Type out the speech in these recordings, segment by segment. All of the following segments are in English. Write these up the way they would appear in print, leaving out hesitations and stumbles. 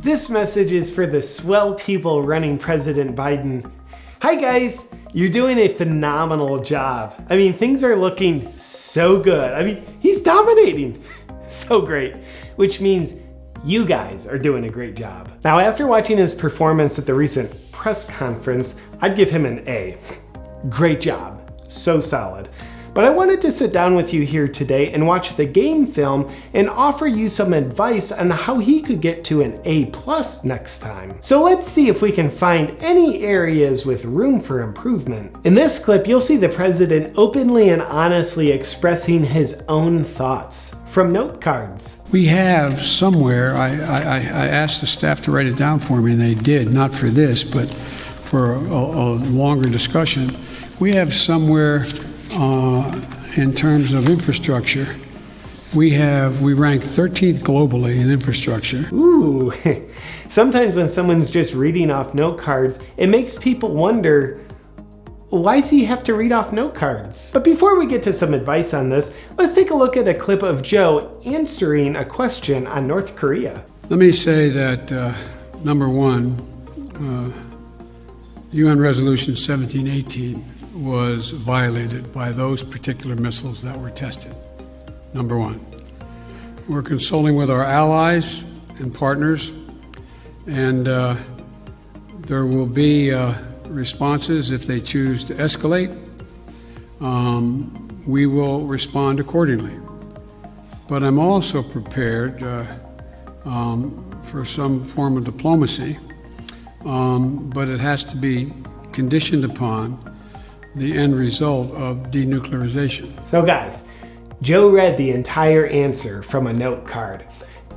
This message is for the swell people running President Biden. Hi guys, you're doing a phenomenal job. I mean, things are looking so good. I mean, he's dominating. So great, which means you guys are doing a great job. Now, after watching his performance at the recent press conference, I'd give him an A. Great job, so solid. But I wanted to sit down with you here today and watch the game film and offer you some advice on how he could get to an A+ next time. So let's see if we can find any areas with room for improvement. In this clip, you'll see the president openly and honestly expressing his own thoughts from note cards. We have somewhere, I asked the staff to write it down for me, and they did, not for this, but for a longer discussion. We have somewhere in terms of infrastructure, we rank 13th globally in infrastructure. Ooh, sometimes when someone's just reading off note cards, it makes people wonder, why does he have to read off note cards? But before we get to some advice on this, let's take a look at a clip of Joe answering a question on North Korea. Let me say that, number one, UN Resolution 1718 was violated by those particular missiles that were tested. Number one. We're consulting with our allies and partners, and there will be responses if they choose to escalate. We will respond accordingly. But I'm also prepared for some form of diplomacy, but it has to be conditioned upon the end result of denuclearization. So guys, Joe read the entire answer from a note card,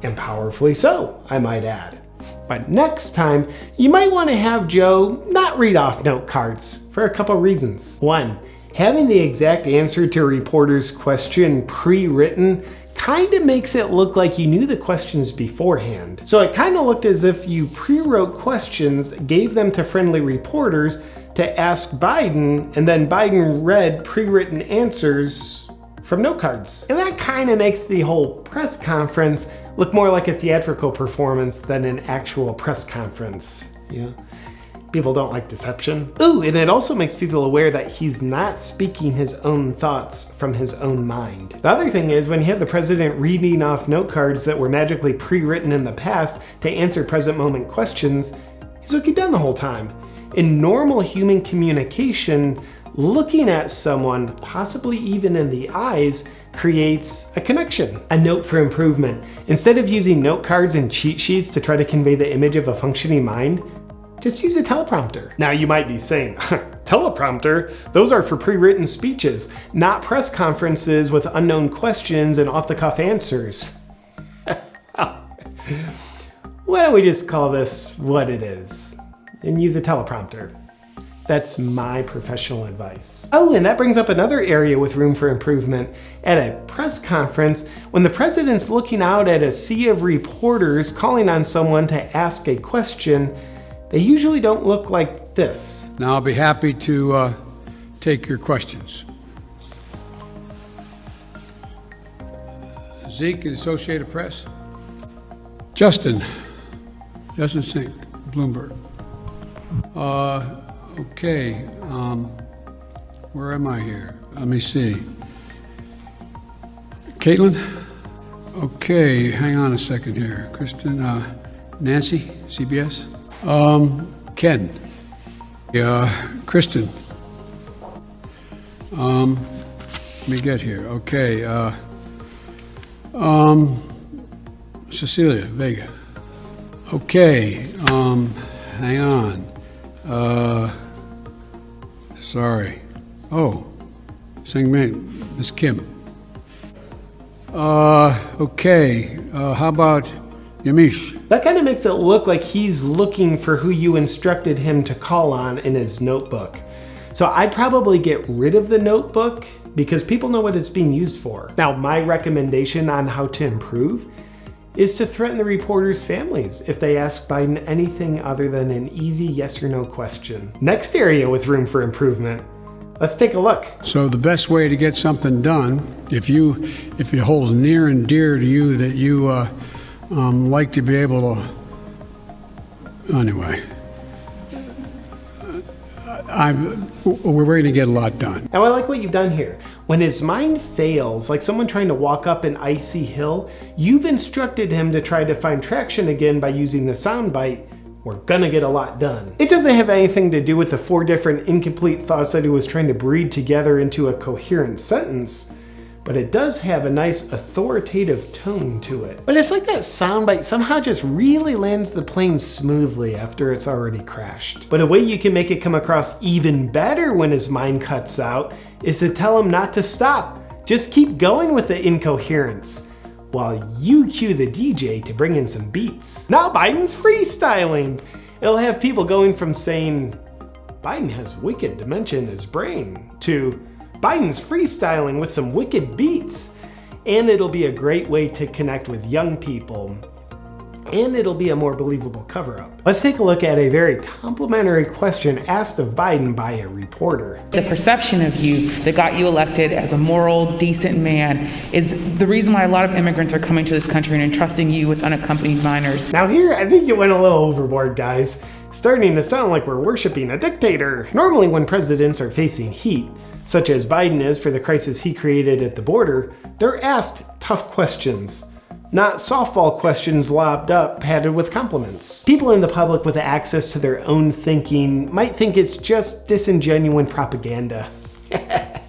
and powerfully so, I might add. But next time, you might want to have Joe not read off note cards for a couple reasons. One, having the exact answer to a reporter's question pre-written kind of makes it look like you knew the questions beforehand. So it kind of looked as if you pre-wrote questions, gave them to friendly reporters to ask Biden, and then Biden read pre-written answers from note cards. And that kind of makes the whole press conference look more like a theatrical performance than an actual press conference. You know? People don't like deception. Ooh, and it also makes people aware that he's not speaking his own thoughts from his own mind. The other thing is, when you have the president reading off note cards that were magically pre-written in the past to answer present moment questions, he's looking down the whole time. In normal human communication, looking at someone, possibly even in the eyes, creates a connection. A note for improvement. Instead of using note cards and cheat sheets to try to convey the image of a functioning mind, just use a teleprompter. Now you might be saying, teleprompter? Those are for pre-written speeches, not press conferences with unknown questions and off-the-cuff answers. Why don't we just call this what it is and use a teleprompter? That's my professional advice. Oh, and that brings up another area with room for improvement. At a press conference, when the president's looking out at a sea of reporters calling on someone to ask a question, they usually don't look like this. Now I'll be happy to take your questions. Zeke, Associated Press. Justin Sink, Bloomberg. Okay, where am I here? Let me see. Caitlin? Okay, hang on a second here. Kristen, Nancy, CBS? Ken? Kristen? Let me get here. Okay, Cecilia, Vega. Okay, hang on. Sorry. Oh, Singman, Miss Kim. Okay, how about Yamish? That kind of makes it look like he's looking for who you instructed him to call on in his notebook. So I'd probably get rid of the notebook because people know what it's being used for. Now, my recommendation on how to improve is to threaten the reporters' families if they ask Biden anything other than an easy yes or no question. Next area with room for improvement. Let's take a look. So the best way to get something done, if it holds near and dear to you that you like to be able to Anyway, we're going to get a lot done. Now I like what you've done here. When his mind fails, like someone trying to walk up an icy hill, you've instructed him to try to find traction again by using the soundbite, "We're gonna get a lot done." It doesn't have anything to do with the 4 different incomplete thoughts that he was trying to breed together into a coherent sentence, but it does have a nice authoritative tone to it. But it's like that soundbite somehow just really lands the plane smoothly after it's already crashed. But a way you can make it come across even better when his mind cuts out is to tell him not to stop. Just keep going with the incoherence, while you cue the DJ to bring in some beats. Now Biden's freestyling. It'll have people going from saying, "Biden has wicked dementia in his brain," to "Biden's freestyling with some wicked beats." And it'll be a great way to connect with young people. And it'll be a more believable cover-up. Let's take a look at a very complimentary question asked of Biden by a reporter. The perception of you that got you elected as a moral, decent man is the reason why a lot of immigrants are coming to this country and entrusting you with unaccompanied minors. Now here, I think you went a little overboard, guys. It's starting to sound like we're worshiping a dictator. Normally when presidents are facing heat, such as Biden is for the crisis he created at the border, they're asked tough questions. Not softball questions lobbed up, padded with compliments. People in the public with access to their own thinking might think it's just disingenuous propaganda.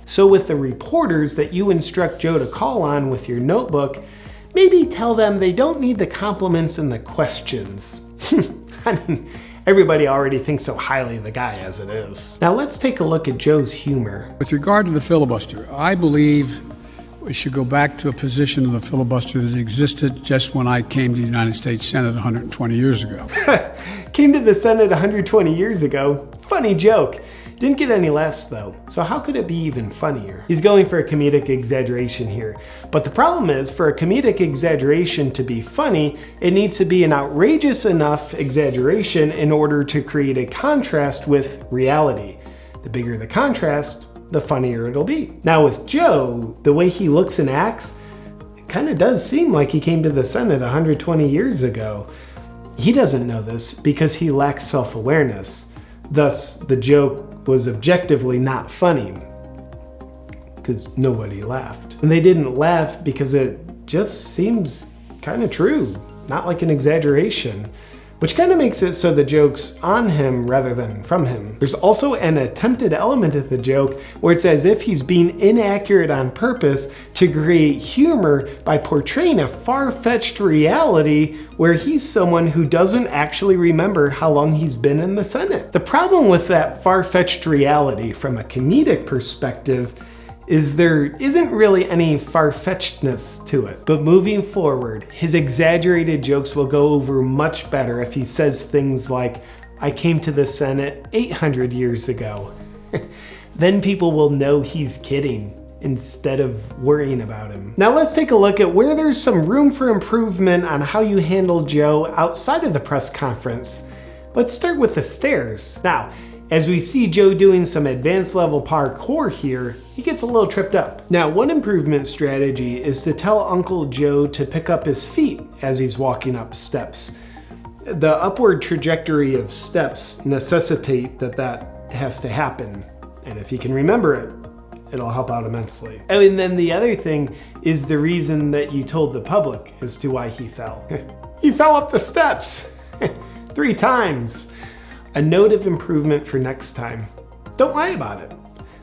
So with the reporters that you instruct Joe to call on with your notebook, maybe tell them they don't need the compliments and the questions. I mean, everybody already thinks so highly of the guy as it is. Now let's take a look at Joe's humor. With regard to the filibuster, I believe we should go back to a position of the filibuster that existed just when I came to the United States Senate 120 years ago. Came to the Senate 120 years ago? Funny joke. Didn't get any laughs though, so how could it be even funnier? He's going for a comedic exaggeration here. But the problem is, for a comedic exaggeration to be funny, it needs to be an outrageous enough exaggeration in order to create a contrast with reality. The bigger the contrast, the funnier it'll be. Now with Joe, the way he looks and acts, it kind of does seem like he came to the Senate 120 years ago. He doesn't know this because he lacks self-awareness. Thus, the joke was objectively not funny because nobody laughed. And they didn't laugh because it just seems kind of true, not like an exaggeration, which kind of makes it so the joke's on him rather than from him. There's also an attempted element of the joke where it's as if he's being inaccurate on purpose to create humor by portraying a far-fetched reality where he's someone who doesn't actually remember how long he's been in the Senate. The problem with that far-fetched reality from a comedic perspective is there isn't really any far-fetchedness to it. But moving forward, his exaggerated jokes will go over much better if he says things like, "I came to the Senate 800 years ago." Then people will know he's kidding instead of worrying about him. Now let's take a look at where there's some room for improvement on how you handle Joe outside of the press conference. Let's start with the stairs. Now, as we see Joe doing some advanced level parkour here, he gets a little tripped up. Now, one improvement strategy is to tell Uncle Joe to pick up his feet as he's walking up steps. The upward trajectory of steps necessitate that has to happen. And if he can remember it, it'll help out immensely. And then the other thing is the reason that you told the public as to why he fell. He fell up the steps 3 times. A note of improvement for next time. Don't lie about it.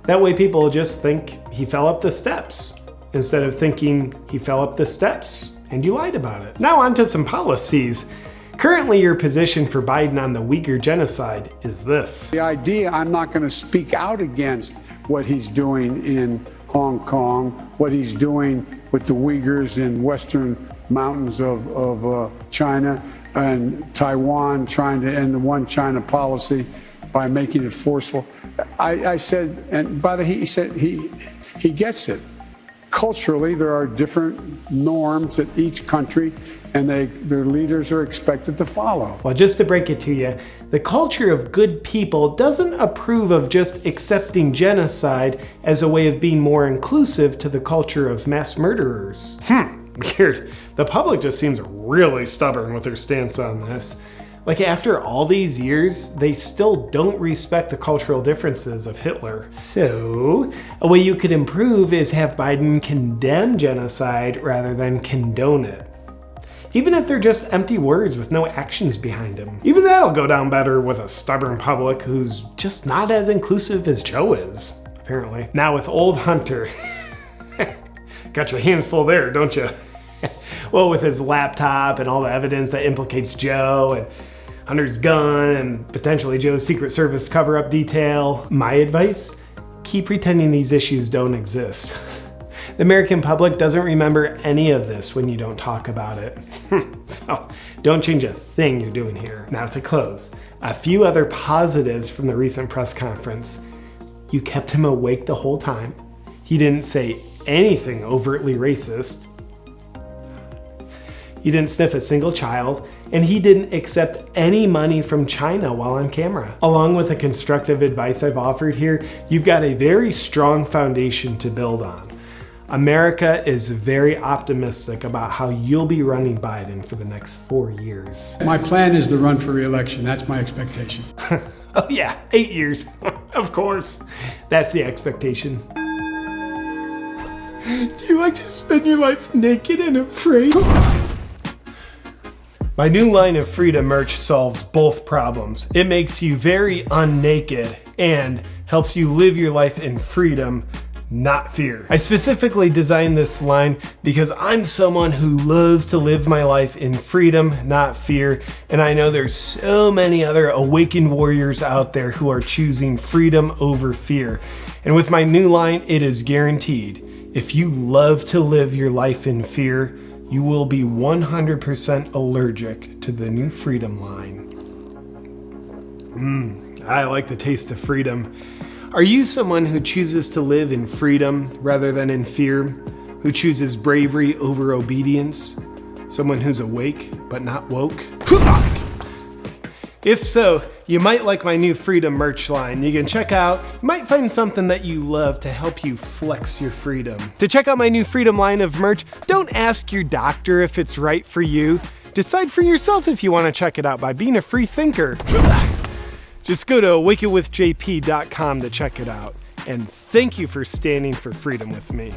That way people will just think he fell up the steps instead of thinking he fell up the steps and you lied about it. Now on to some policies. Currently your position for Biden on the Uyghur genocide is this. The idea I'm not going to speak out against what he's doing in Hong Kong, what he's doing with the Uyghurs in western mountains of China, and Taiwan trying to end the one China policy by making it forceful. I said, and by the he said he gets it. Culturally, there are different norms at each country, and their leaders are expected to follow. Well, just to break it to you, the culture of good people doesn't approve of just accepting genocide as a way of being more inclusive to the culture of mass murderers. Weird. The public just seems really stubborn with their stance on this. Like, after all these years, they still don't respect the cultural differences of Hitler. So, a way you could improve is have Biden condemn genocide rather than condone it. Even if they're just empty words with no actions behind them. Even that'll go down better with a stubborn public who's just not as inclusive as Joe is, apparently. Now with old Hunter, got your hands full there, don't you? Well, with his laptop and all the evidence that implicates Joe and Hunter's gun and potentially Joe's Secret Service cover-up detail, my advice, keep pretending these issues don't exist. The American public doesn't remember any of this when you don't talk about it. So don't change a thing you're doing here. Now to close, a few other positives from the recent press conference. You kept him awake the whole time. He didn't say anything overtly racist. He didn't sniff a single child, and he didn't accept any money from China while on camera. Along with the constructive advice I've offered here, you've got a very strong foundation to build on. America is very optimistic about how you'll be running Biden for the next 4 years. My plan is to run for re-election. That's my expectation. Oh yeah, 8 years. Of course. That's the expectation. Do you like to spend your life naked and afraid? My new line of Freedom merch solves both problems. It makes you very unnaked and helps you live your life in freedom, not fear. I specifically designed this line because I'm someone who loves to live my life in freedom, not fear, and I know there's so many other awakened warriors out there who are choosing freedom over fear. And with my new line, it is guaranteed. If you love to live your life in fear, you will be 100% allergic to the new Freedom line. I like the taste of freedom. Are you someone who chooses to live in freedom rather than in fear? Who chooses bravery over obedience? Someone who's awake but not woke? If so, you might like my new Freedom merch line. You can check out, you might find something that you love to help you flex your freedom. To check out my new Freedom line of merch, don't ask your doctor if it's right for you. Decide for yourself if you want to check it out by being a free thinker. Just go to awakewithjp.com to check it out. And thank you for standing for freedom with me.